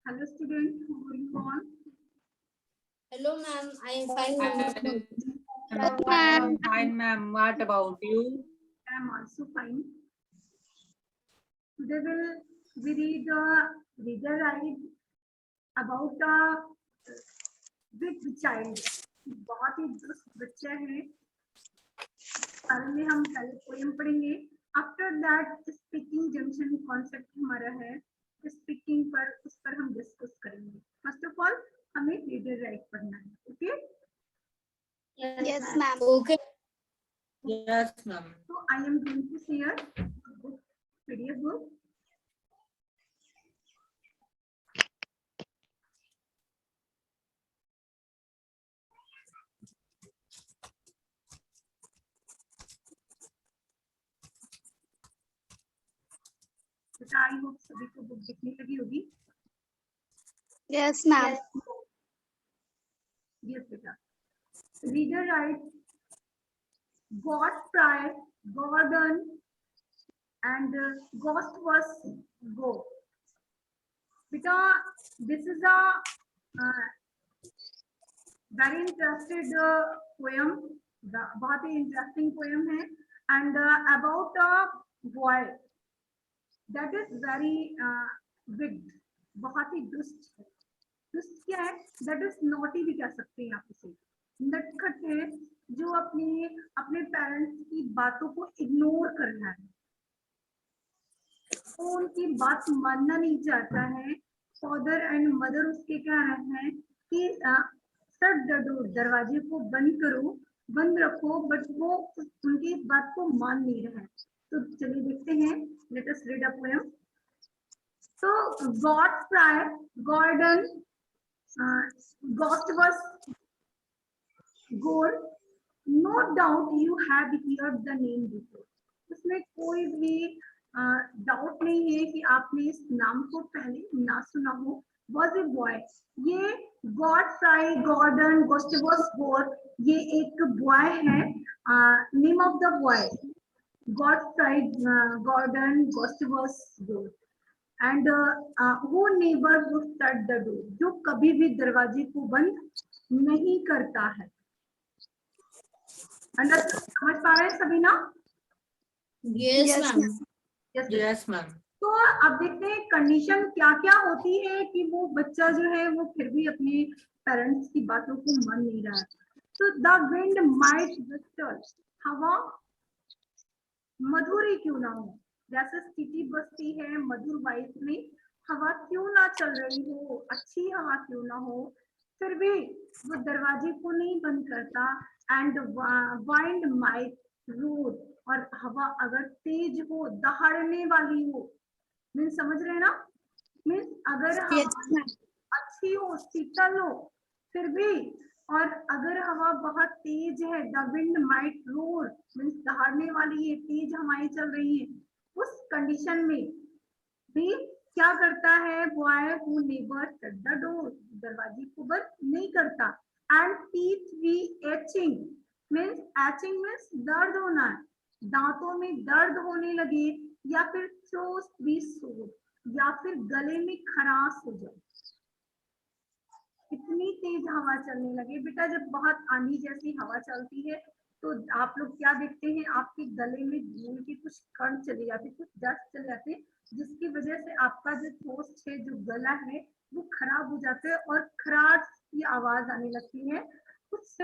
Hello student, who are you on? Hello, ma'am. I am fine, ma'am. I'm fine, ma'am. What about you? I am also fine. Today we read reader write about a big child. बहुत ही दुष्ट बच्चा है। बारे में हम पहले poem पढ़ेंगे। After that speaking junction concept हमारा है। स्पीकिंग पर उस पर हम डिस्कस करेंगे। फर्स्ट ऑफ ऑल हमें रीडर राइट पढ़ना है। Okay? Yes, ma'am. Okay. Yes, ma'am. So I am going to share a book, PDF book. बेटा आई होप सभी को बुक दिखने लगी होगी। Yes, ma'am. Yes, बेटा। Reader writes, God Pryor, Gordon, and Ghost was go. बेटा, this is a very interested poem. बहुत ही interesting poem है and about a boy that is very wicked, बहुत ही दुष्ट है। दुष्ट क्या है? That is naughty भी कह सकते हैं आप इसे। नटखट है जो अपने पेरेंट्स की बातों को इग्नोर कर रहा है, वो उनकी बात मानना नहीं चाहता है। फादर एंड मदर उसके कह रहे हैं कि शट द डोर, दरवाजे को बंद करो, बंद रखो, बट वो उनकी इस बात को मान नहीं रहा है। तो चलिए देखते हैं। Let us read a poem. So God's Pryor, Gordon, Ghost was Gore. No doubt you have heard the name before. उसमें कोई भी डाउट नहीं है कि आपने इस नाम को पहले ना सुना हो। Was a boy. ये Godfrey Gordon Gustavus Gore, ये एक बॉय है। Name of the boy Godfrey Gordon Gustavus Gore and वो never would shut the door, जो कभी भी दरवाजे को बंद नहीं करता है। समझ पा रहे हैं सभी ना? Yes, ma'am. Yes, ma'am. तो अब देखते हैं कंडीशन क्या क्या होती है कि वो बच्चा जो है वो फिर भी अपने पेरेंट्स की बातों को मान नहीं रहा है। तो द विंड माइट विस्पर, हवा मधुर ही क्यों ना हो। जैसे सिटी बसती है मधुर वाइफ में, हवा क्यों ना चल रही हो, अच्छी हवा क्यों ना हो, फिर भी वो दरवाजे को नहीं बंद करता। एंड वाइंड माइट रोड, और हवा अगर तेज हो, दहाड़ने वाली हो, मीन्स समझ रहे हैं ना? मीन्स अगर हवा अच्छी हो, शीतल हो, फिर भी, और अगर हवा बहुत तेज है, the wind might roar, means दहाड़ने वाली है, तेज हवाएं चल रही है, उस कंडीशन में भी क्या करता है boy who never shut the door, दरवाजे को बंद नहीं करता। And teeth be aching, means aching means दर्द होना, दांतों में दर्द होने लगे, या फिर थ्रोट बी सोर, या फिर गले में खराश हो जाए। इतनी तेज हवा चलने लगे। बेटा जब बहुत आंधी जैसी हवा चलती है तो आप लोग क्या देखते हैं, आपके गले में धूल के कुछ कण चले जाते, कुछ डस्ट चले जाते, जिसकी वजह से आपका जो थ्रोट है, जो गला है, वो खराब हो जाता है और खराश की आवाज आने लगती है। कुछ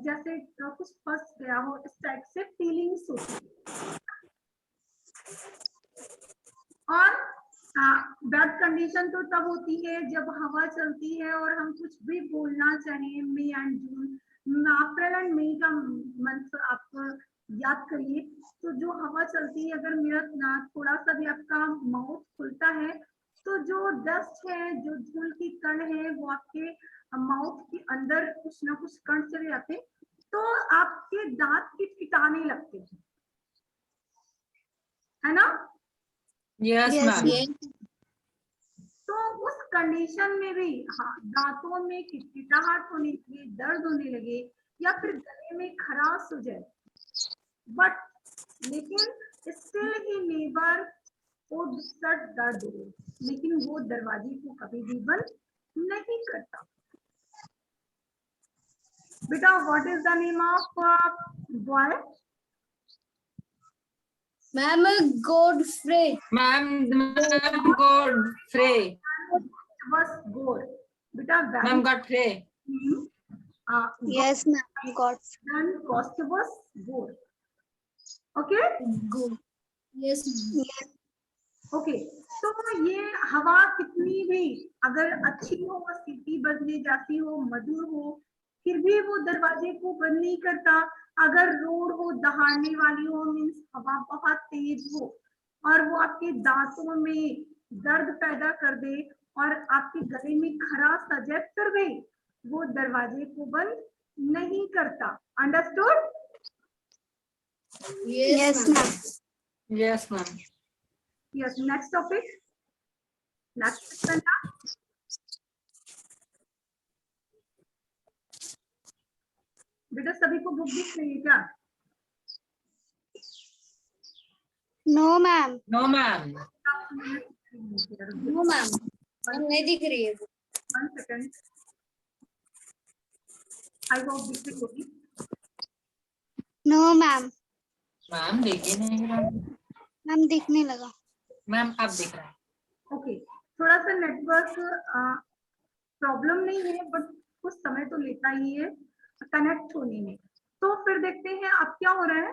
जैसे कुछ फंस गया हो, इस टाइप से फीलिंग्स होती है। और बैड कंडीशन तो तब होती है जब हवा चलती है और हम कुछ भी बोलना चाहें। मई एंड जून, अप्रैल एंड मई का मंथ आप याद करिए, तो जो हवा चलती है, अगर मेरा थोड़ा सा भी आपका माउथ खुलता है तो जो डस्ट है, जो धूल की कण है, वो आपके माउथ के अंदर कुछ ना कुछ कण चले जाते, तो आपके दांत किटकिटाने लगते हैं, है ना? Yes, ma'am. तो उस कंडीशन में भी दांतों में किटकिटाहट होने लगे, दर्द होने लगे, या फिर गले में खराश हो जाए, बट लेकिन still he never would shut the door, लेकिन वो दरवाजे को कभी भी बंद नहीं करता। बेटा what is the name of boy? Ma'am, Godfrey. Ma'am, Godfrey. Was Gore. बेटा Ma'am, Godfrey. Yes, ma'am. Got. Then Gustavus Gore. Okay? Go. Yes, ma'am. Yes. Okay तो ये हवा कितनी भी अगर अच्छी हो, सीटी बजने जाती हो, मधुर हो, फिर भी वो दरवाजे को बंद नहीं करता। अगर रोड हो, दहाड़ने वाली हो, मीन्स हवा बहुत तेज हो और वो आपके दांतों में दर्द पैदा कर दे और आपके गले में खराश आ जाए, फिर भी वो दरवाजे को बंद नहीं करता। Understood? Yes, ma'am. Yes, ma'am. Yes, next topic. Next question. बेटा सभी को बुक दिख रही है क्या? No, ma'am. No, ma'am. No, ma'am. Ma'am नहीं दिख रही है। 1 second. I hope दिख रही होगी। No, ma'am. Ma'am, देखिए नहीं रहा। मैम दिखने लगा। मैम अब दिख रहा है। ओके थोड़ा सा नेटवर्क प्रॉब्लम नहीं है बट कुछ समय तो लेता ही है कनेक्ट होने में। तो फिर देखते हैं अब क्या हो रहा है।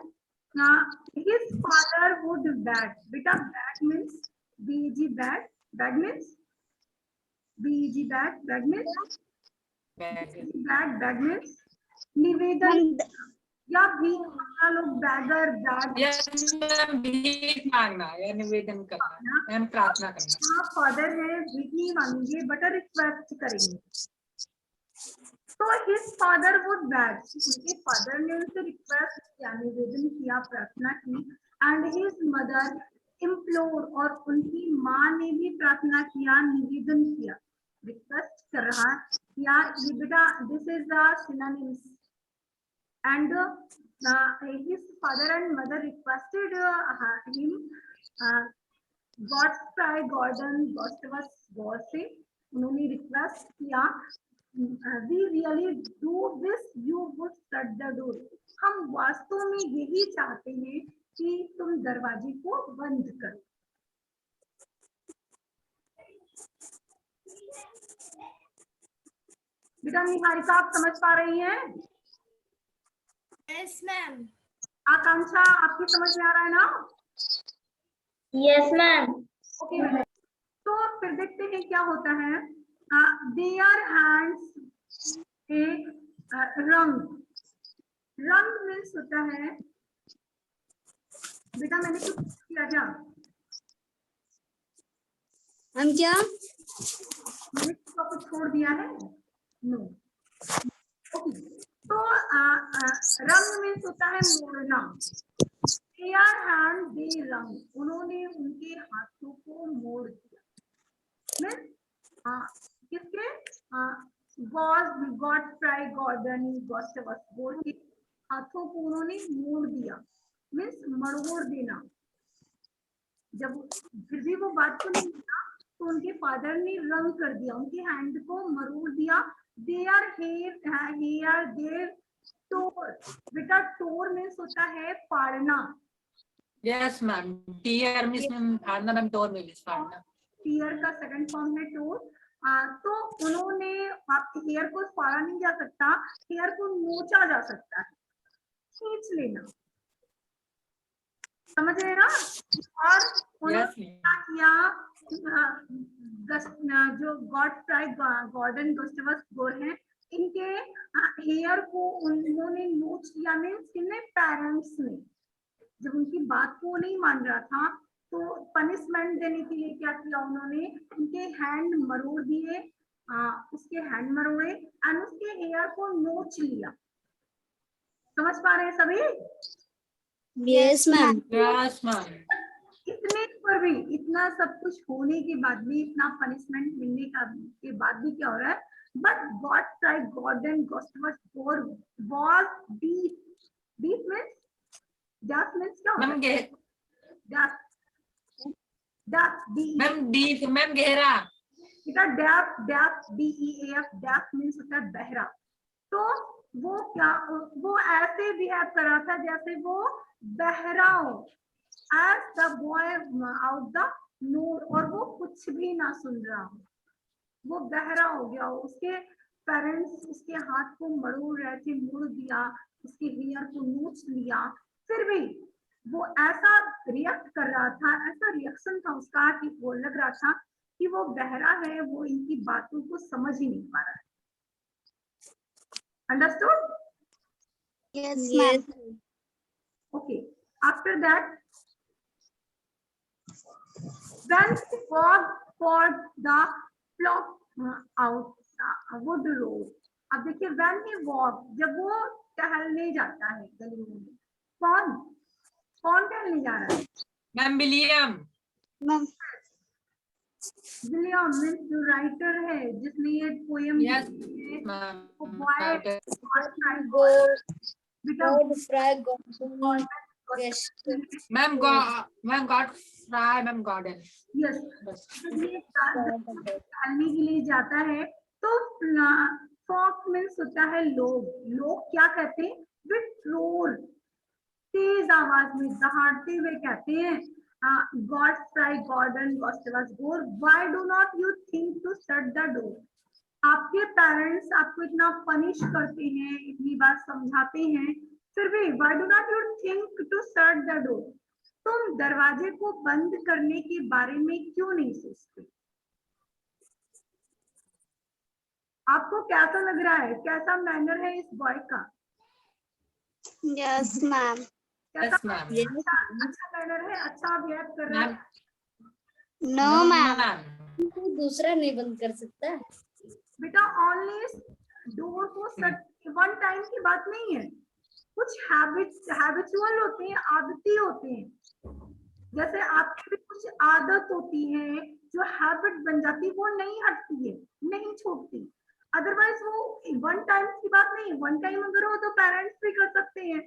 His father would beg. बेटा beg means beg beg beg means beg beg means beg means निवेदन या भीख मांगना। लोग बैगर बैग Yes, ma'am, भीख मांगना या निवेदन करना, मैम प्रार्थना करना। फादर है, भीख नहीं मांगेंगे बट रिक्वेस्ट करेंगे। तो हिज फादर वुड बैग, उनके फादर ने उनसे रिक्वेस्ट किया, निवेदन किया, प्रार्थना की। एंड हिज मदर इम्प्लोर, और उनकी माँ ने भी प्रार्थना किया, निवेदन किया, रिक्वेस्ट कर रहा या ये बेटा this is the synonyms. And his father and mother requested him Godfrey Gordon Gustavus Gore से उन्होंने रिक्वेस्ट किया we really do this, you would shut the door. हम वास्तव में यही चाहते हैं कि तुम दरवाजे को बंद करो। बेटा निहारिका आप समझ पा रही हैं? Yes, ma'am. आकांक्षा आपकी समझ में आ रहा है ना? Yes, ma'am. ओके तो फिर देखते हैं क्या होता है। देयर हैंड्स एक रंग, रंग मीन्स होता है बेटा मैंने कुछ किया क्या? हम क्या? मैंने कुछ छोड़ दिया है? नो। ओके तो रंग मीन्स होता है मोड़ना। देयर हैंड दे रंग, उन्होंने उनके हाथों को मोड़ दिया। मीन्स किसके? गॉडफ्राई गॉर्डन गुस्टावस गोर के हाथों को उन्होंने मोड़ दिया, मीन्स मरोड़ देना। जब फिर भी वो बात को नहीं माना तो उनके फादर ने रंग कर दिया, उनके हैंड को मरोड़ दिया। देयर हेयर देयर टोर, बेटा टोर मीन्स होता है फाड़ना। Yes, ma'am. Tear means फाड़ना, मैम टोर means फाड़ना। टीयर का सेकंड फॉर्म है टोर। तो उन्होंने हेयर को फाड़ा नहीं जा सकता, हेयर को नोचा जा सकता है, खींच लेना, समझ रहे ना? और उन्होंने क्या किया, जो गॉडफ्राई गॉर्डन गुस्टावस गोर हैं, इनके हेयर को उन्होंने नोच लिया। मीन्स इनने पेरेंट्स ने जब उनकी बात को नहीं मान रहा था तो पनिशमेंट देने के लिए क्या किया, उन्होंने उनके हैंड मरोड़ दिए, उसके हैंड मरोड़े एंड उसके हेयर को नोच लिया। समझ पा रहे हैं सभी? Yes, ma'am. Yes, ma'am. इतने पर भी, इतना सब कुछ होने के बाद भी, इतना पनिशमेंट मिलने के बाद भी क्या हो रहा है? But गॉडफ्राई Gordon Gustavus Gore was deep. Deep means, deep means क्या होता है? डीप डेफ D मैम गहरा। बेटा deaf deaf DEAF deaf means होता है बहरा। तो वो क्या, वो ऐसे बिहेव कर रहा था जैसे वो बहरा हो, as the boy out the door, और वो कुछ भी ना सुन रहा हो, वो बहरा हो गया हो। उसके पेरेंट्स उसके हाथ को मरोड़ रहे थे, मोड़ दिया, उसके हेयर को नोच लिया, फिर भी वो ऐसा रिएक्ट कर रहा था, ऐसा रिएक्शन था उसका कि वो लग रहा था कि वो बहरा है, वो इनकी बातों को समझ ही नहीं पा रहा है। Understood? Yes, ma'am. Okay. After that, when he walked for the flock out wood road. अब देखिए when he walked, जब वो टहलने जाता है गलियों में, कौन कौन टहलने जा रहा है? Ma'am William. Ma'am. William means जो राइटर है जिसने ये poem yes ma'am God fry ma'am garden. Yes, टहलने के लिए जाता है तो फॉक मीन्स होता है लोग। लोग क्या कहते हैं? विथ रोर, तेज आवाज में दहाड़ते हुए कहते हैं, God fry Gordon Gustavus Gore, why do not you think to shut the door. आपके पेरेंट्स आपको इतना पनिश करते हैं, इतनी बार समझाते हैं, फिर भी why do not you think to shut the door, तुम दरवाजे को बंद करने के बारे में क्यों नहीं सोचते? आपको कैसा लग रहा है? कैसा मैनर है इस बॉय का? Yes, ma'am. Yes ma'am. अच्छा मैनर है, अच्छा बिहेव कर रहा है। No, ma'am. दूसरा नहीं बंद कर सकता। बेटा ओनली डोर को शट वन टाइम की बात नहीं है, कुछ हैबिचुअल होते हैं, आदती होते हैं। जैसे आपकी भी कुछ आदत होती है जो हैबिट बन जाती है, वो नहीं हटती है, नहीं छोड़ती। अदरवाइज वो वन टाइम की बात नहीं, वन टाइम अगर हो तो पेरेंट्स भी कर सकते हैं,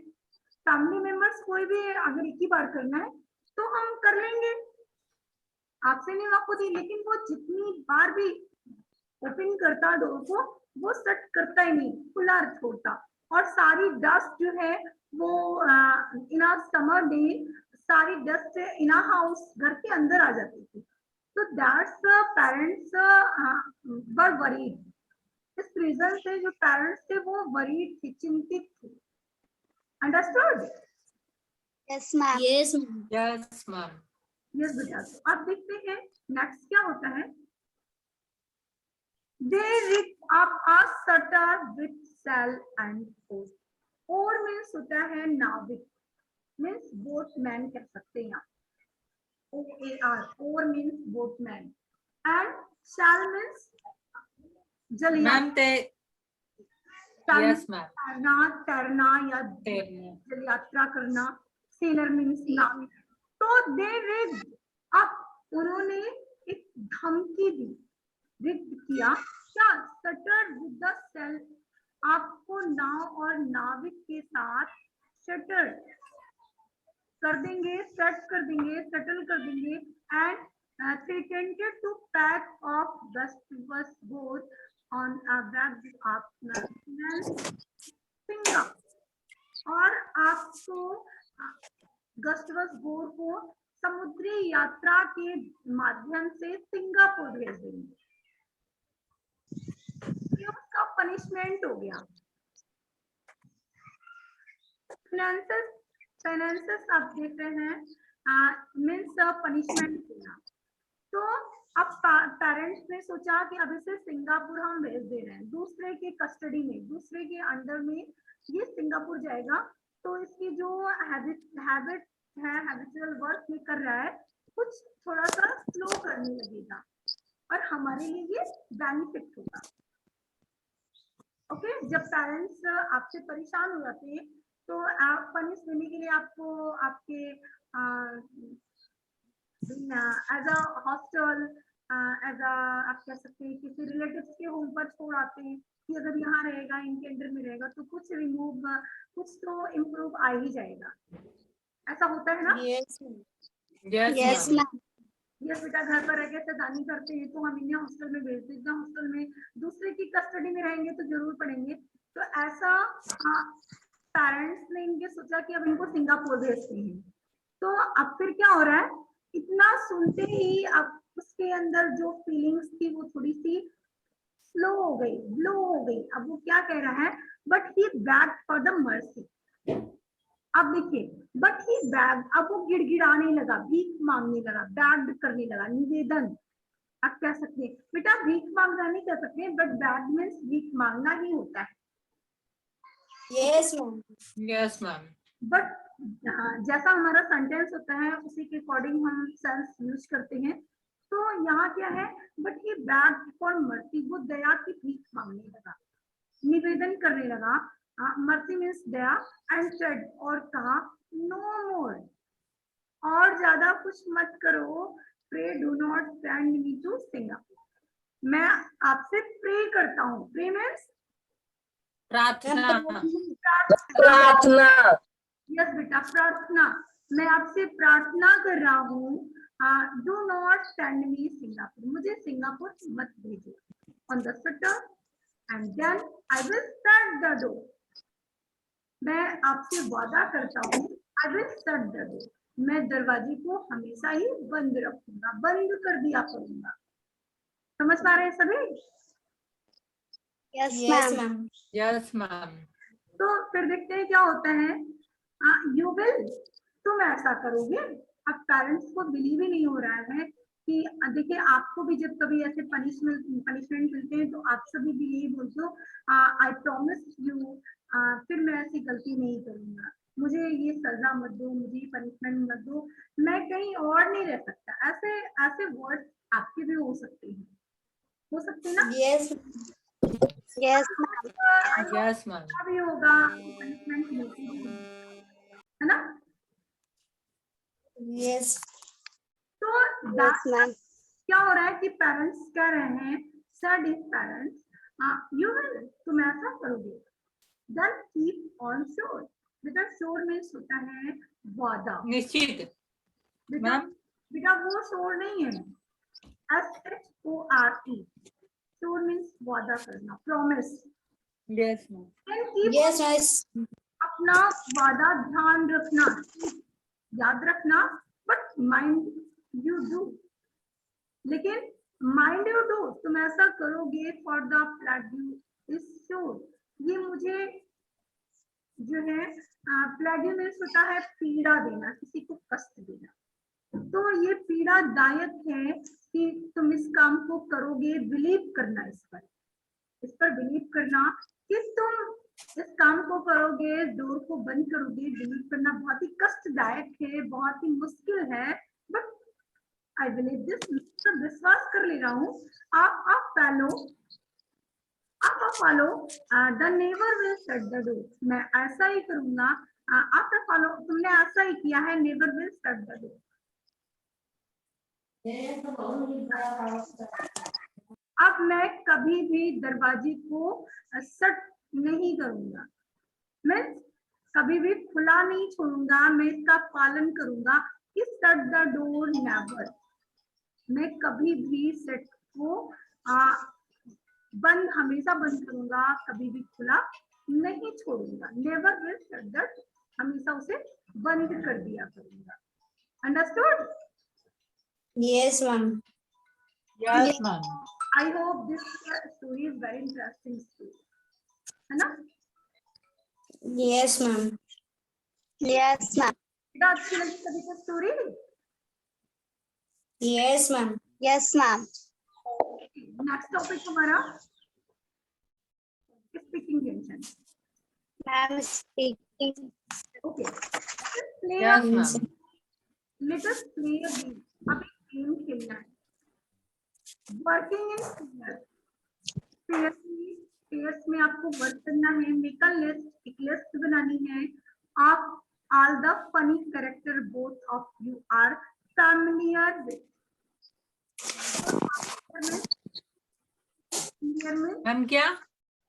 फैमिली मेंबर्स कोई भी अगर एक ही बार करना है तो हम कर लेंगे, आपसे नहीं आपको दी। लेकिन वो जितनी बार भी ओपन करता डोर को, वो शट करता ही नहीं, खुला छोड़ता। और सारी डस्ट जो है वो इन अ समर डे सारी डस्ट इन अ हाउस घर के अंदर आ जाती थी। तो दैट्स पेरेंट्स वर वरीड, इस रीजन से जो पेरेंट्स थे वो वरीड थे, चिंतित थे। Understood? Yes, ma'am. Yes yes ma'am. Yes बेटा। तो अब देखते हैं नेक्स्ट क्या होता है। They rigged up a shutter with sail and oar. Oar means होता है नाविक, means boatman कह सकते हैं आप, OAR, oar means boatman, and sail means जल मैम ते यस मैम तैरना या जल यात्रा करना, सेलर मीन्स नाविक। तो दे रिग्ड अप, उन्होंने एक धमकी दी, रिग्ड किया क्या? शटर विद द सेल, आपको नाव और नाविक के साथ शटर कर देंगे, सेट कर देंगे, सेटल कर देंगे। And threatened to pack off Gustavus boat on a wrecked up Singapore, और आपको गस्टवस गोर को समुद्री यात्रा के माध्यम से सिंगापुर भेज देंगे। ये उसका पनिशमेंट हो गया। फाइनेंसेस आप देख रहे हैं, मीन्स पनिशमेंट देना। तो अब पेरेंट्स ने सोचा कि अब इसे सिंगापुर हम भेज दे रहे हैं, दूसरे के कस्टडी में, दूसरे के अंडर में ये सिंगापुर जाएगा। तो इसकी जो हैबिट है, हैबिचुअल वर्क में कर रहा है, कुछ थोड़ा सा स्लो करने लगेगा और हमारे लिए ये बेनिफिट होगा। ओके, जब पेरेंट्स आपसे परेशान हो जाते हैं तो आप पनिश देने के लिए आपको आपके as a hostel, as a आप कह सकते हैं किसी रिलेटिव्स के होम पर छोड़ आते हैं कि अगर यहाँ रहेगा, इनके अंडर में रहेगा तो कुछ रिमूव, कुछ तो इम्प्रूव आ ही जाएगा। ऐसा होता है ना? Yes Yes, ma'am. यस बेटा, घर पर रह के शैतानी करते हैं तो हम इन्हें हॉस्टल में भेज देते हैं, हॉस्टल में दूसरे की कस्टडी में रहेंगे तो जरूर पढ़ेंगे। तो ऐसा पेरेंट्स ने इनके सोचा कि अब इनको सिंगापुर भेजते हैं। तो अब फिर क्या हो रहा है, इतना सुनते ही अब उसके अंदर जो फीलिंग्स थी वो थोड़ी सी स्लो हो गई, लो हो गई। अब वो क्या कह रहा है, but he bagged for the mercy. अब देखिए, बट ही बैग, अब वो गिड़गिड़ाने लगा, भीख मांगने लगा, बैग करने लगा, निवेदन आप कह सकते हैं। बेटा भीख मांगना नहीं कह सकते, बट बैग मीन्स भीख मांगना ही होता है। Yes, ma'am. Yes ma'am. But जैसा हमारा सेंटेंस होता है उसी के अकॉर्डिंग हम सेंस यूज करते हैं। तो यहाँ क्या है, but he beg for mercy, वो दया की भीख मांगने लगा, निवेदन करने लगा, मर्सी मीन्स दया, एंड सेड, और कहा, नो मोर, और ज्यादा कुछ मत करो, pray do not send me to Singapore. मैं आपसे प्रे करता हूँ, प्रे मीन्स प्रार्थना। प्रार्थना। यस बेटा, प्रार्थना, मैं आपसे प्रार्थना कर रहा हूँ, do not send me Singapore, मुझे सिंगापुर मत भेजो, on the shutter and then I will shut the door. मैं आपसे वादा करता हूँ, I will shut the door, मैं दरवाजे को हमेशा ही बंद रखूंगा, बंद कर दिया करूंगा। समझ पा रहे हैं सभी? Yes, Yes, ma'am. ma'am. Yes ma'am. तो फिर देखते हैं क्या होता है। यू विल, तुम ऐसा करोगे। अब पेरेंट्स को बिलीव ही नहीं हो रहा है कि देखिए, आपको भी जब कभी ऐसे पनिशमेंट मिलते हैं तो आप सभी बिलीव होते हो, आई प्रॉमिस यू, फिर मैं ऐसी गलती नहीं करूंगा, मुझे ये सजा मत दो, मुझे ये पनिशमेंट मत दो, मैं कहीं और नहीं रह सकता। ऐसे ऐसे वर्ड आपके भी हो सकते हैं, हो सकते हैं ना? Yes. Yes, ma'am. Yes ma'am. भी होगा, पनिशमेंट मिलती भी होगी, है ना? Yes. तो Yes, ma'am. क्या हो रहा है कि पेरेंट्स कह रहे हैं, said is parents, you will, तुम ऐसा करोगे, देन कीप ऑन श्योर। बेटा श्योर मीन्स होता है वादा। निश्चित। बेटा मैम बेटा वो श्योर नहीं है, SHORE, श्योर मीन्स वादा करना, promise. Yes ma'am. Then keep, Yes, nice. अपना वादा ध्यान रखना, याद रखना, बट माइंड यू डू, लेकिन माइंड यू डू, तुम ऐसा करोगे, for the plague is sure, ये मुझे जो है, प्लेग्यू मीन्स होता है पीड़ा देना, किसी को कष्ट देना। तो ये पीड़ादायक है कि तुम इस काम को करोगे, बिलीव करना इस पर बिलीव करना कि तुम इस काम को करोगे, डोर को बंद करोगे, बिलीव करना बहुत ही कष्टदायक है, बहुत ही मुश्किल है, बट आई बिलीव दिस, तो विश्वास कर ले रहा हूँ। आप follow the never will shut the door, मैं ऐसा ही करूंगा, आप फॉलो, तुमने ऐसा ही किया है, never will shut the door. अब मैं कभी भी दरवाजे को शट नहीं करूंगा, मैं कभी भी खुला नहीं छोड़ूंगा, मैं इसका पालन करूंगा कि शट द डोर नेवर, मैं कभी भी सेट को बंद, हमेशा बंद करूंगा, कभी भी खुला नहीं छोड़ूंगा, नेवर विल शट द, हमेशा उसे बंद कर दिया करूंगा। Understood? Yes, ma'am. Yes ma'am. I hope this story is very interesting story, है ना? Yes, ma'am. Yes, ma'am. बेटा अच्छी लगी सभी को story? Yes, ma'am. Yes, ma'am. Next topic हमारा speaking tension. Ma'am speaking. Okay, yes ma'am. Let us play a game. अब एक गेम खेलना है, वर्किंग इन पेयर्स में आपको वर्क करना है, मेक अ लिस्ट, एक लिस्ट बनानी है of all the funny character both of you are familiar with. Ma'am क्या?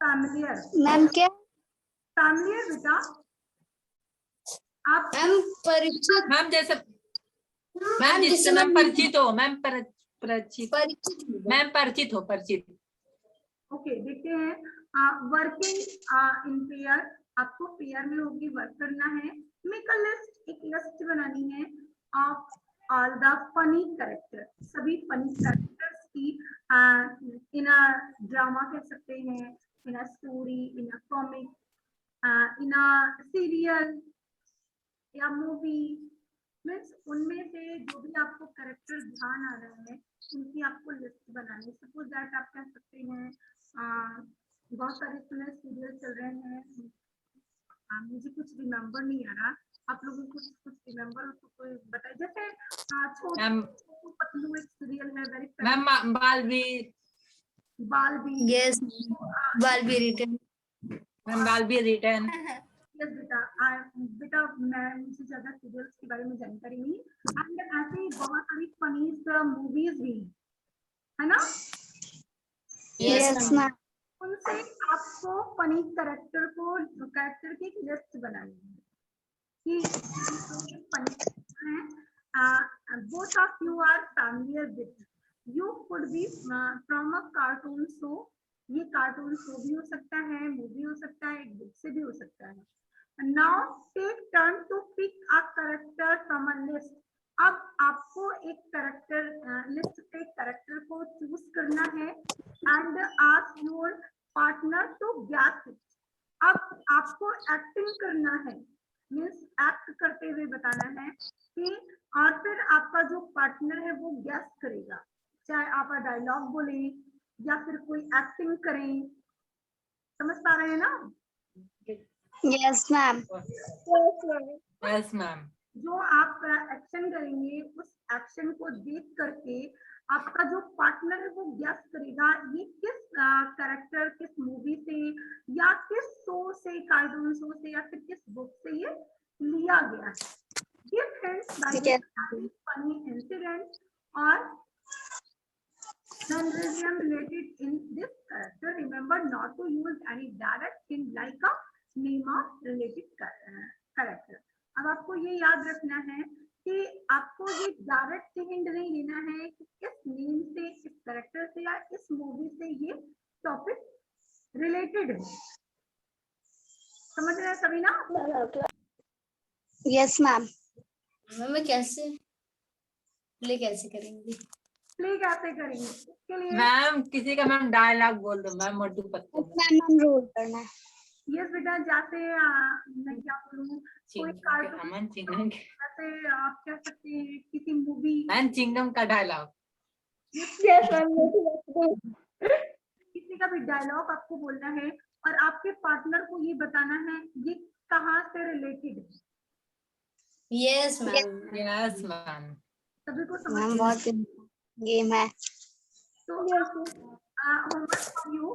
फैमिलियर, Ma'am क्या? फैमिलियर बेटा, आप Ma'am, परिचित. मैम जैसे मैम जिससे जिससे मैम मैं परिचित हो, मैम परिचित, परिचित हूँ। मैम परिचित हो, परिचित। ओके, देखते हैं वर्किंग इन पेयर। आपको पेयर में होगी वर्क करना है। मेक अ लिस्ट, एक लिस्ट बनानी है of all the funny character, सभी फनी कैरेक्टर्स की। इन अ ड्रामा कह सकते हैं, in a story, in a comic, in a serial या मूवी। मीन्स उनमें से जो भी आपको कैरेक्टर ध्यान आ रहा है उनकी आपको लिस्ट बनानी। सपोज दैट आप कह सकते हैं बहुत सारे इसमें सीरियल चल रहे हैं, मुझे कुछ रिमेम्बर नहीं आ रहा, आप लोगों को कुछ रिमेम्बर हो तो कोई बताए। जैसे मैम छोटू पतलू एक सीरियल है, वेरी मैम बालवीर, बाल भी। यस बाल भी return. Ma'am Baalveer return. Yes बेटा, बेटा मुझे ज्यादा सीरियल्स के बारे में जानकारी नहीं। एंड ऐसे ही बहुत सारी फनी मूवीज भी है ना, Yes, ma'am. उनसे आपको फनी कैरेक्टर की एक लिस्ट बनानी है कि फनी हैं। Both of you are familiar with, you could be from a cartoon show. ये कार्टून शो भी हो सकता है, मूवी हो सकता है, एक बुक से भी हो सकता है। Now take turn to pick a character from a list. अब आपको एक कैरेक्टर लिस्ट से कैरेक्टर को चूज करना है and ask your partner to guess it. अब आपको एक्टिंग करना है, मीन्स एक्ट करते हुए बताना है कि, और फिर आपका जो पार्टनर है वो गैस करेगा, चाहे आप डायलॉग बोले या फिर कोई एक्टिंग करें। समझ पा रहे हैं ना? Yes, ma'am. Yes ma'am. जो आप एक्शन करेंगे उस एक्शन को देख करके आपका जो पार्टनर है वो गैस करेगा ये किस कैरेक्टर, किस मूवी से या किस शो से, कार्टून शो से या फिर किस बुक से ये लिया गया है। गिव हिंट्स बाय ठीक है। फनी इंसिडेंट और mannerism related in this character. Remember not to use any direct hint like a name of related character. अब आपको ये याद रखना है कि आपको ये डायरेक्ट हिंट नहीं देना है कि किस नेम से, इस कैरेक्टर से या इस मूवी से ये टॉपिक रिलेटेड है। समझ रहे हैं सभी ना? Yes, ma'am. मैं कैसे प्ले कैसे करेंगे? प्ले कैसे करेंगे इसके लिए? मैम किसी का मैम डायलॉग बोल दो ma'am, Motu Patlu. Ma'am, roll करना है. यस बेटा, जैसे मैं क्या बोलूं, कोई कार्टून, अमन चिंगम, जैसे आप कह सकते हैं किसी मूवी, मैम चिंगम का डायलॉग। किसी का भी डायलॉग आपको बोलना है और आपके पार्टनर को ये बताना है ये कहाँ से रिलेटेड है। Yes ma'am. Yes ma'am. सभी को समझ Ma'am, बहुत गेम है. तो होमवर्क फॉर यू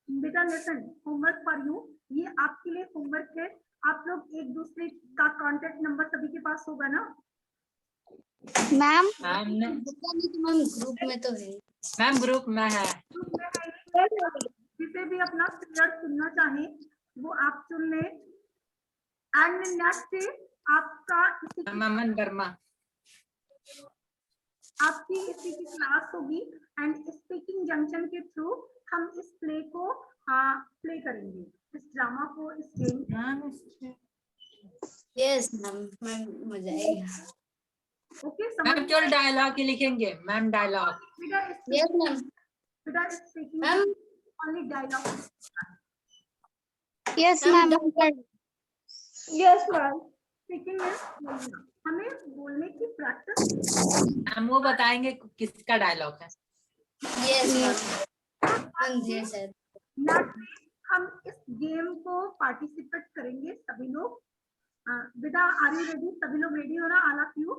बेटा, लिसन, होमवर्क फॉर यू, ये आपके लिए होमवर्क है। आप लोग एक दूसरे का कांटेक्ट नंबर सभी के पास होगा ना? Ma'am. मैम मैम ग्रुप में तो है। मैम ग्रुप में है। ग्रुप में है, जिसे भी अपना प्लेयर चुनना चाहे वो आप चुन ले। एंड नेक्स्ट आपका अमन वर्मा। आपकी इसी की क्लास होगी एंड स्पीकिंग जंक्शन के थ्रू हम इस प्ले को प्ले करेंगे, इस ड्रामा को, इस गेम। यस मैम मजा आएगा। ओके, मैम समझ केवल डायलॉग ही लिखेंगे मैम, डायलॉग। Yes ma'am. बेटा speaking ma'am only dialogue. Yes, ma'am. Yes ma'am. Speaking में हमें बोलने की प्रैक्टिस, हम वो बताएंगे किसका डायलॉग है। Yes ma'am. सर हम इस गेम को पार्टिसिपेट करेंगे सभी लोग। बेटा आर यू रेडी? सभी लोग रेडी हो ना? All of you?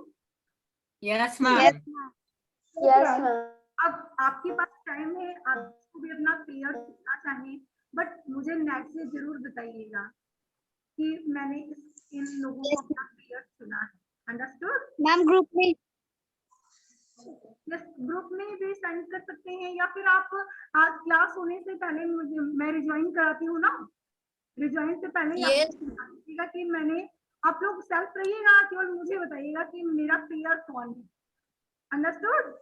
Yes ma'am. Yes, ma'am. Yes, अब आपके पास टाइम है, आप जिसको भी अपना प्लेयर चुनना चाहें, बट मुझे नेक्स्ट से जरूर बताइएगा कि मैंने इन लोगों को अपना प्लेयर चुना है। अंडरस्टूड? Ma'am, group में. यस, ग्रुप में भी सेंड कर सकते हैं या फिर आप आज क्लास होने से पहले मुझे, मैं रिज्वाइन कराती हूँ ना, रिज्वाइन से पहले Yes. आप कि मैंने आप लोग सेल्फ रहिएगा, केवल मुझे बताइएगा कि मेरा पेयर कौन है। Understood?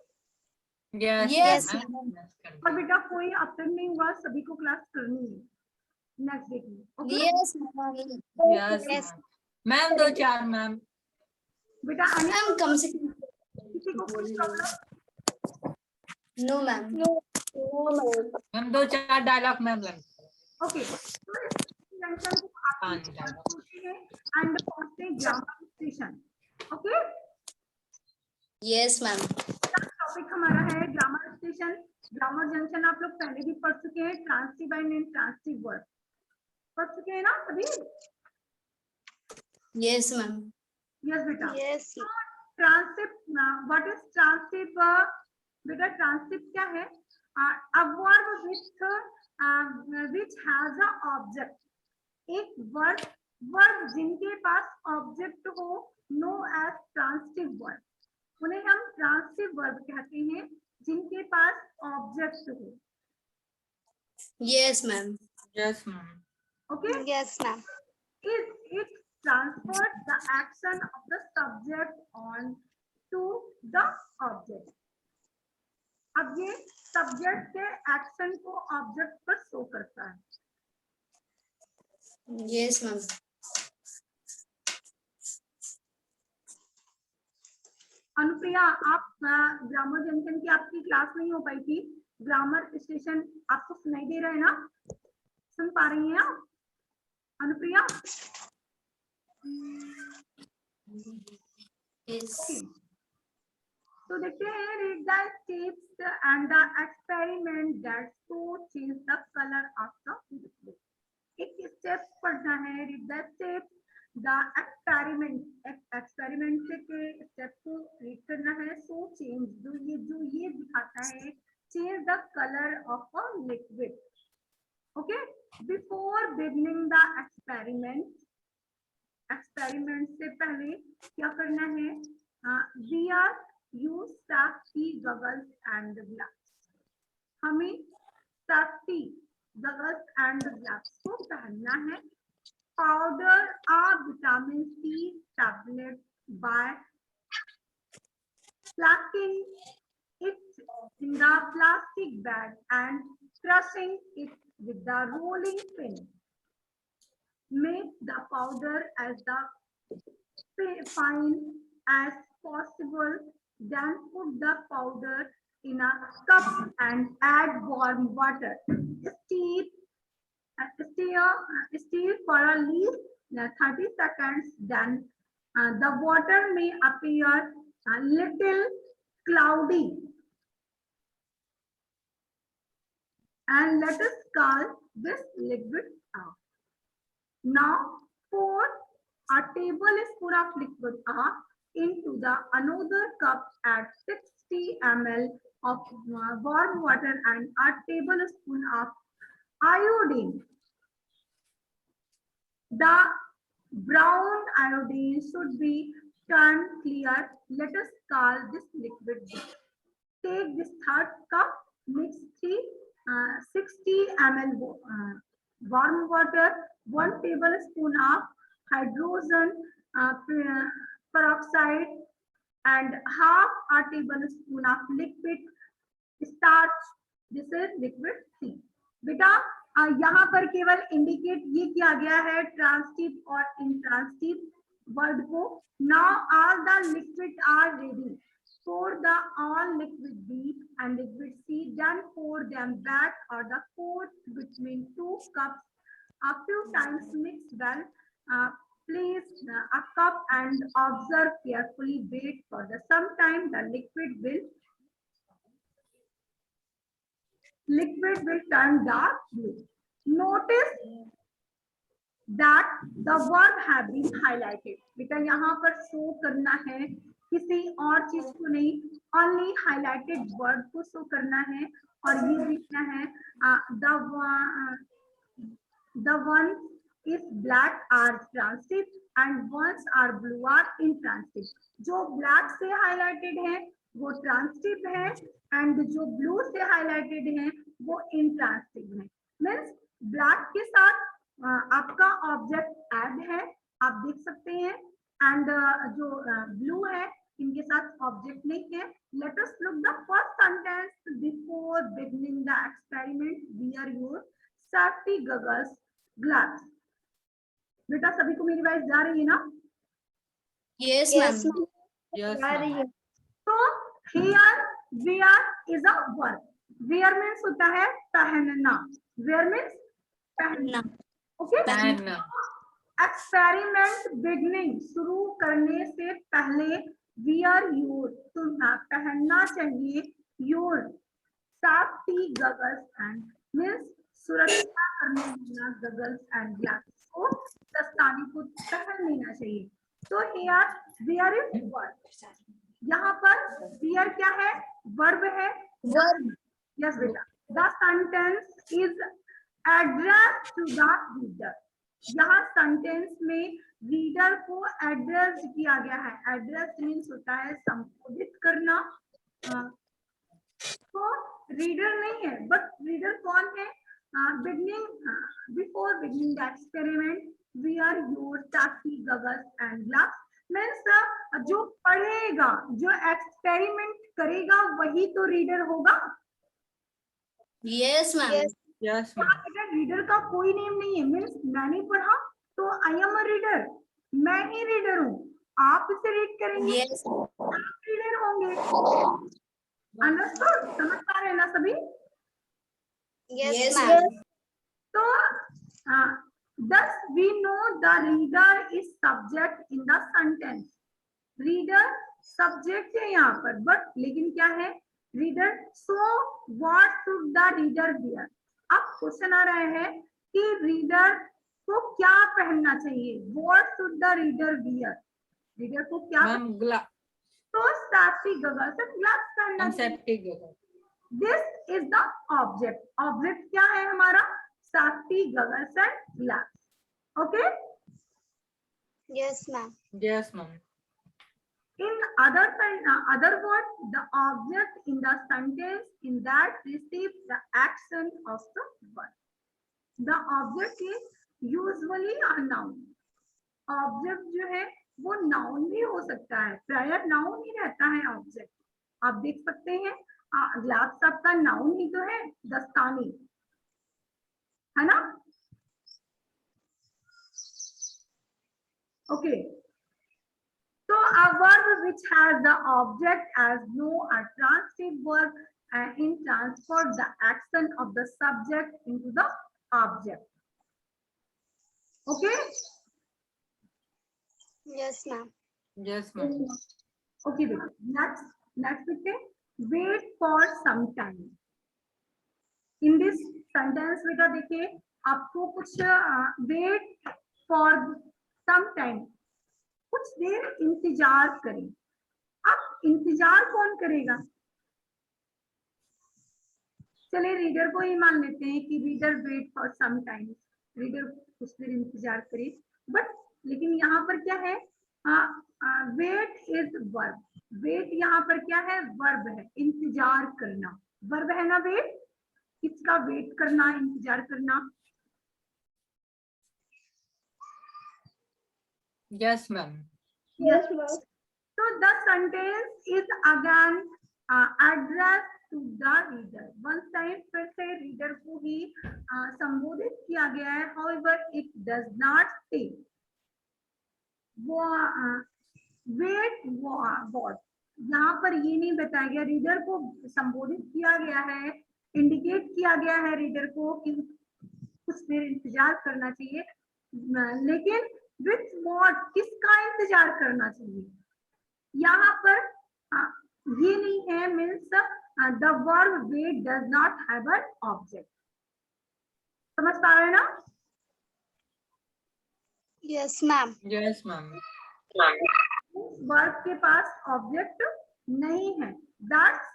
Yes, Yes, ma'am. ma'am. और बेटा कोई अपसेंट नहीं हुआ, सभी को क्लास करनी है नेक्स्ट डे की। Okay Yes, ma'am. Yes, Yes. ma'am. Ma'am 2-4 ma'am. बेटा, Ma'am, कम से कम किसी को कोई problem? no, ma'am. Ma'am 2-4 dialogue ma'am लग। ओके, तो मेंशन को आप होते हैं एंड पहुंचते हैं grammar station. Okay, Yes, ma'am. Topic हमारा है ग्रामर स्टेशन। ग्रामर जंक्शन आप लोग पहले भी पढ़ चुके हैं, ट्रांसिटिव एंड ट्रांसिटिव वर्ब पढ़ चुके हैं ना सभी? Yes, ma'am. यस बेटा। Yes. Transitive, what is transitive? बेटा ट्रांसिटिव क्या है? A verb which has a object. एक वर्ब जिनके पास ऑब्जेक्ट हो, नो एज ट्रांसिटिव वर्ब। उन्हें हम ट्रांसिटिव वर्ब कहते हैं जिनके पास ऑब्जेक्ट हो। Yes, ma'am. Yes, ma'am. Okay, Yes, ma'am. it transfers the action of the subject on to the object। अब ये सब्जेक्ट के एक्शन को ऑब्जेक्ट पर शो करता है। Yes, ma'am. अनुप्रिया, आप ग्रामर जंक्शन की आपकी क्लास नहीं हो पाई थी, ग्रामर स्टेशन आपको सुनाई दे रहा है ना? सुन पा रही हैं आप अनुप्रिया? Yes. तो देखते हैं, read the steps and the experiment that so change the color of the liquid। एक स्टेप पढ़ना है, read the steps, the experiment के स्टेप को रीड करना है। so change, जो ये दिखाता है, change the color of a liquid। okay, before beginning the experiment से पहले क्या करना है? wear use safety goggles and gloves। हमें safety goggles and gloves को पहनना है। powder a vitamin C tablet by placing it in the plastic bag and crushing it with the rolling pin। Make the powder as fine as possible, then put the powder in a cup and add warm water। Stir for at least 30 seconds, then the water may appear a little cloudy, and let us scald this liquid out। Now pour a tablespoon of liquid into the another cup, add 60 ml of warm water and a tablespoon of iodine। The brown iodine should be turned clear. Let us scald this liquid. Take this third cup, mix 60 ml warm water, 1 tablespoon of hydrogen peroxide and half a tablespoon of liquid starch। This is liquid C। बेटा यहाँ पर केवल indicate ये किया गया है transitive और intransitive word को। Now all the liquid are ready। Pour the all liquid B and liquid C, then pour them back or the quart between 2 cups a few times, mix well, place a cup and observe carefully, wait for the some time, the liquid will turn dark blue। Notice that the word have been highlighted। बेटा यहाँ पर show करना है, किसी और चीज को नहीं, only highlighted word को शो करना है। और ये लिखना है the one is black are transitive and ones are blue are intransitive। जो black से highlighted है वो transitive है and जो blue से highlighted है वो intransitive है। मीन्स black के साथ आपका ऑब्जेक्ट ऐड है, आप देख सकते हैं। एंड जो ब्लू है इनके साथ ऑब्जेक्ट नहीं है। Let us look the first sentence before beginning the experiment wear your safety goggles gloves. बेटा सभी को मेरी वॉइस जा रही है ना? Yes, Yes, ma'am. ma'am. Yes, जा रही ma'am. है। तो here wear is a verb. wear means होता है पहनना। wear means पहनना। ओके। Then, एक्सपेरिमेंट बिगनिंग शुरू करने से पहले wear your तुम पहनना चाहिए your safety goggles and means सुरक्षा करने वाला goggles and glasses को दस्ताने को पहन लेना चाहिए। तो here wear is verb। यहाँ पर wear क्या है? verb है। Verb. Yes बेटा। The sentence is addressed to the reader। यहाँ सेंटेंस में रीडर को एड्रेस किया गया है। एड्रेस मीन्स होता है संबोधित करना। तो रीडर नहीं है, बट रीडर कौन है? Beginning before beginning the experiment wear your safety goggles and gloves means जो पढ़ेगा, जो एक्सपेरिमेंट करेगा वही तो रीडर होगा। Yes, ma'am. Yes. yes, ma'am. अगर रीडर का कोई नेम नहीं है मीन्स मैंने पढ़ा तो आई एम अ रीडर, मैं ही रीडर हूँ। आप इसे रीड करेंगे, Yes. आप रीडर होंगे। अंडरस्टूड? समझ पा रहे हैं ना सभी? Yes, Yes, ma'am. ma'am. तो thus we know the reader is subject in the sentence। Reader subject है यहाँ पर, बट लेकिन क्या है? Reader. So what should the reader wear? अब क्वेश्चन आ रहा है कि रीडर को क्या पहनना चाहिए? What should the reader wear? Reader को क्या? Ma'am, तो सेफ्टी गॉगल्स एंड ग्लव्स पहनना चाहिए। Safety goggles. This is the object. Object क्या है हमारा? Safety goggles and gloves. Okay. Yes, ma'am. Yes, ma'am. In other words, the object in the sentence in that receives the action of the verb. The object is usually a noun। Object जो है वो noun भी हो सकता है, prior noun ही रहता है object. आप देख सकते हैं ग्लास आपका नाउन ही तो है, दस्ताने, है ना? Okay. So a verb which has the object as no a transitive verb and in transfer the action of the subject into the object. Okay? Yes, ma'am. Yes, ma'am. Okay, बेटा। Next देखते हैं। Wait for some time। In this sentence बेटा देखिए आपको कुछ wait for some time, कुछ देर इंतजार करें। अब इंतजार कौन करेगा? चलिए रीडर को ही मान लेते हैं कि reader wait for some time. Reader कुछ देर इंतजार करे, बट लेकिन यहाँ पर क्या है? Wait is verb. वेट यहाँ पर क्या है? वर्ब है, इंतजार करना। वर्ब है ना वेट? किसका वेट करना, इंतजार करना? Yes, ma'am. Yes, ma'am. So the sentence is again addressed to the reader। Once time फिर से रीडर को ही संबोधित किया गया है। However, it does not say wait what। यहाँ पर ये नहीं बताया गया, रीडर को संबोधित किया गया है, इंडिकेट किया गया है रीडर को कि कुछ देर इंतजार करना चाहिए, लेकिन विथ व्हाट, किसका इंतजार करना चाहिए? यहाँ पर ये नहीं है। Means the verb wait does not have an object. समझ पा रहे हैं ना? Yes, ma'am. Yes, ma'am. Verb के पास ऑब्जेक्ट नहीं है। That's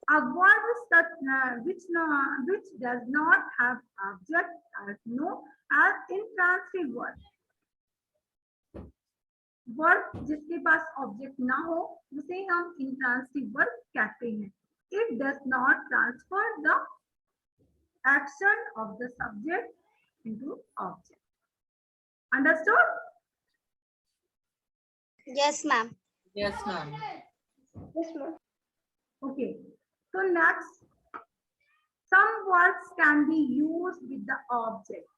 a verb such which does not have object as no as intransitive verb। Verb जिसके पास ऑब्जेक्ट ना हो उसे हम इंट्रांसिटिव वर्ब कहते हैं। It does not transfer the action of the subject into object. Understood? Yes, ma'am. Yes, ma'am. Yes, ma'am. Okay. So next, some words can be used with the object.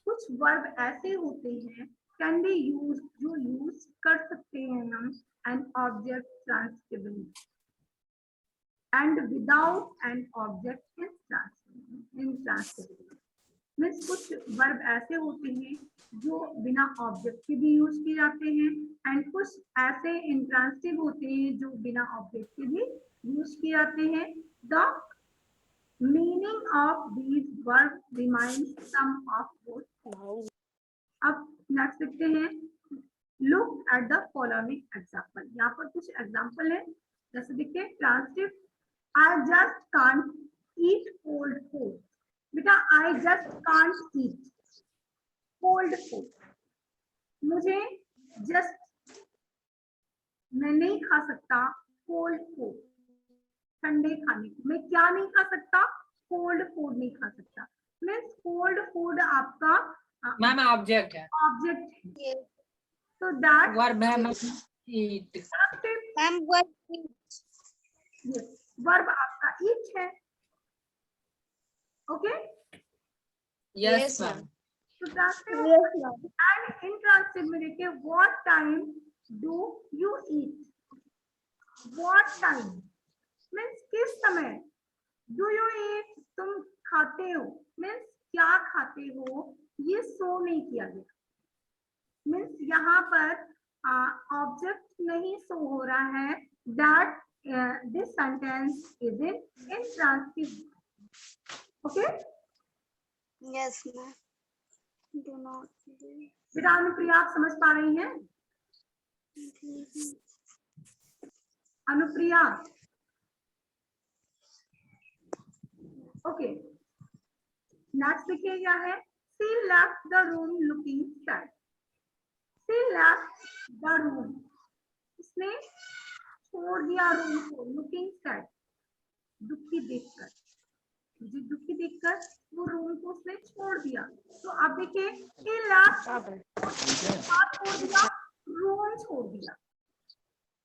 कुछ verb ऐसे होते हैं can be use जो use कर सकते हैं हम an object transitively and without an object intransitively means कुछ वर्ब ऐसे होते हैं जो बिना ऑब्जेक्ट के भी यूज किए जाते हैं एंड कुछ ऐसे इंट्रांसिटिव होते हैं जो बिना ऑब्जेक्ट के भी यूज किए जाते हैं the meaning of these verbs remains some of both. अब नेक्स्ट देखते हैं look at the following example. यहाँ पर कुछ एग्जाम्पल है जैसे देखिए transitive I just can't eat cold food. बेटा I just can't eat cold food. मुझे just मैं नहीं खा सकता cold food. ठंडे खाने को मैं क्या नहीं खा सकता कोल्ड फूड नहीं खा सकता मीन्स कोल्ड फूड आपका मैम ऑब्जेक्ट है. ऑब्जेक्ट है Yes. तो दैट वर्ब है eat. Ma'am, what? वर्ब आपका ईट है ओके Yes, Yes, ma'am. तो that Yes, ma'am. And intransitive में देखिए what time do you eat what time means किस समय डू यू ईट तुम खाते हो मीन्स क्या खाते हो ये शो नहीं किया गया मीन्स यहाँ पर ऑब्जेक्ट नहीं शो हो रहा है that this sentence is in intransitive okay Yes, ma'am. Do not leave. बेटा अनुप्रिया आप समझ पा रही हैं अनुप्रिया ओके नेक्स्ट देखिए क्या है she left the room looking sad she left the room उसने छोड़ दिया रूम को लुकिंग सैड दुखी देखकर मुझे दुखी देखकर वो रूम को उसने छोड़ दिया तो आप देखिए सी लेफ्ट छोड़ दिया रूम छोड़ दिया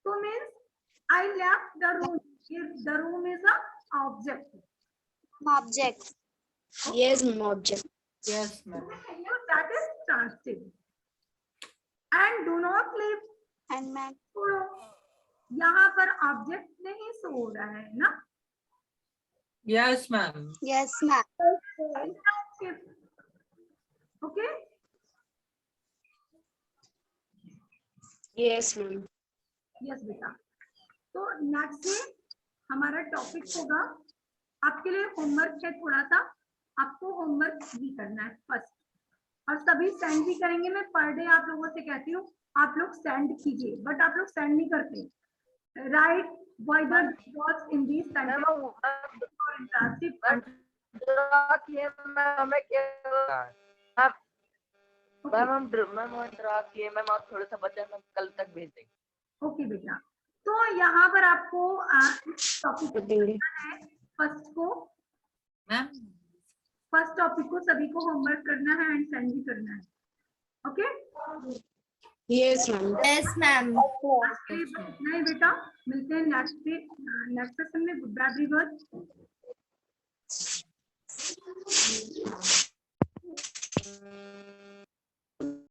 तो means I left the room the room is a object Object. Yes, ma'am. Object. Yes, ma'am. So that is transitive. And do not leave. And ma'am. छोड़ो यहाँ पर ऑब्जेक्ट नहीं शो हो रहा है ना Yes, ma'am. Yes, ma'am. Okay Yes, ma'am. Yes बेटा तो नेक्स्ट हमारा टॉपिक होगा आपके लिए होमवर्क है थोड़ा सा आपको होमवर्क भी करना है फर्स्ट और सभी सेंड भी करेंगे मैं पर डे आप लोगों से कहती हूँ आप लोग सेंड कीजिए बट आप लोग सेंड नहीं करते right why the dots in this sentence और इंट्रांसिटिव मैम थोड़ा सा बचा हम कल तक भेज देंगे ओके बेटा तो यहाँ पर आपको टॉपिक है फर्स्ट टॉपिक को सभी को होमवर्क करना है एंड सेंड भी करना है okay Yes, ma'am. Yes, ma'am. नहीं बेटा मिलते हैं नेक्स्ट सेशन में गुड बाय एवरीवन